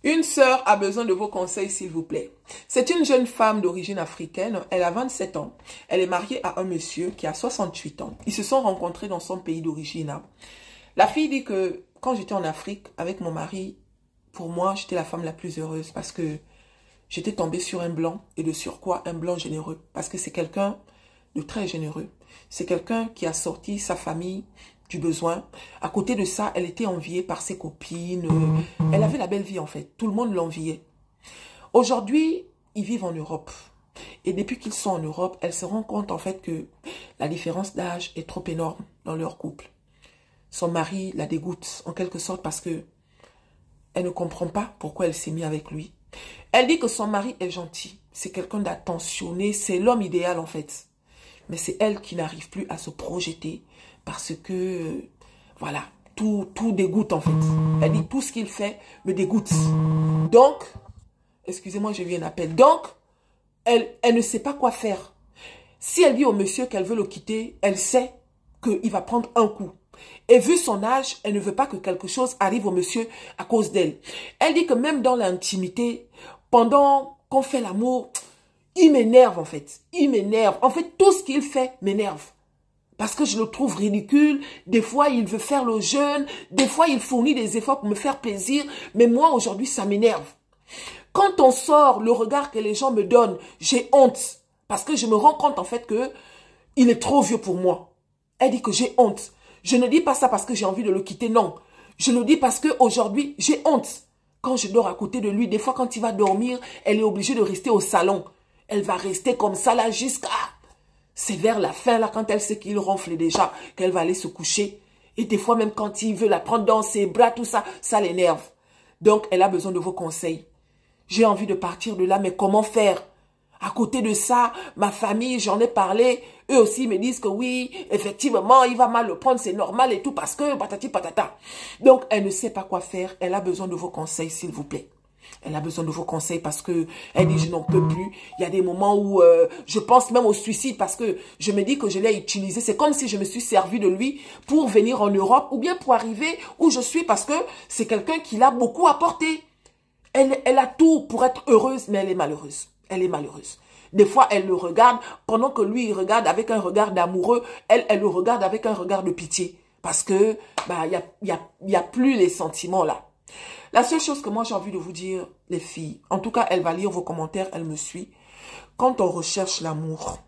Une sœur a besoin de vos conseils, s'il vous plaît. C'est une jeune femme d'origine africaine. Elle a 27 ans. Elle est mariée à un monsieur qui a 68 ans. Ils se sont rencontrés dans son pays d'origine. La fille dit que quand j'étais en Afrique avec mon mari, pour moi, j'étais la femme la plus heureuse parce que j'étais tombée sur un blanc et de surcroît un blanc généreux. Parce que c'est quelqu'un de très généreux. C'est quelqu'un qui a sorti sa famille du besoin. À côté de ça, elle était enviée par ses copines. Elle avait la belle vie en fait. Tout le monde l'enviait. Aujourd'hui, ils vivent en Europe. Et depuis qu'ils sont en Europe, elle se rend compte en fait que la différence d'âge est trop énorme dans leur couple. Son mari la dégoûte en quelque sorte parce que elle ne comprend pas pourquoi elle s'est mise avec lui. Elle dit que son mari est gentil. C'est quelqu'un d'attentionné. C'est l'homme idéal en fait. Mais c'est elle qui n'arrive plus à se projeter parce que, voilà, tout dégoûte en fait. Elle dit tout ce qu'il fait me dégoûte. Donc, excusez-moi, j'ai eu un appel. Donc, elle ne sait pas quoi faire. Si elle dit au monsieur qu'elle veut le quitter, elle sait qu'il va prendre un coup. Et vu son âge, elle ne veut pas que quelque chose arrive au monsieur à cause d'elle. Elle dit que même dans l'intimité, pendant qu'on fait l'amour, il m'énerve en fait. Il m'énerve. En fait, tout ce qu'il fait m'énerve. Parce que je le trouve ridicule. Des fois, il veut faire le jeûne. Des fois, il fournit des efforts pour me faire plaisir. Mais moi, aujourd'hui, ça m'énerve. Quand on sort, le regard que les gens me donnent, j'ai honte. Parce que je me rends compte en fait que il est trop vieux pour moi. Elle dit que j'ai honte. Je ne dis pas ça parce que j'ai envie de le quitter, non. Je le dis parce qu'aujourd'hui, j'ai honte. Quand je dors à côté de lui, des fois quand il va dormir, elle est obligée de rester au salon. Elle va rester comme ça là jusqu'à... C'est vers la fin là, quand elle sait qu'il ronfle déjà, qu'elle va aller se coucher. Et des fois même quand il veut la prendre dans ses bras, tout ça, ça l'énerve. Donc elle a besoin de vos conseils. J'ai envie de partir de là, mais comment faire? À côté de ça, ma famille, j'en ai parlé, eux aussi me disent que oui, effectivement, il va mal le prendre, c'est normal et tout, parce que patati patata. Donc, elle ne sait pas quoi faire, elle a besoin de vos conseils, s'il vous plaît. Elle a besoin de vos conseils parce que elle dit je n'en peux plus. Il y a des moments où je pense même au suicide parce que je me dis que je l'ai utilisé. C'est comme si je me suis servi de lui pour venir en Europe ou bien pour arriver où je suis parce que c'est quelqu'un qui l'a beaucoup apporté. Elle a tout pour être heureuse, mais elle est malheureuse. Elle est malheureuse. Des fois, elle le regarde, pendant que lui, il regarde avec un regard d'amoureux, elle le regarde avec un regard de pitié. Parce que, bah, y a plus les sentiments là. La seule chose que moi j'ai envie de vous dire, les filles, en tout cas, elle va lire vos commentaires, elle me suit. Quand on recherche l'amour,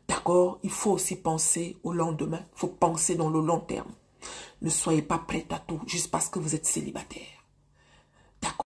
d'accord, il faut aussi penser au lendemain. Il faut penser dans le long terme. Ne soyez pas prête à tout, juste parce que vous êtes célibataire.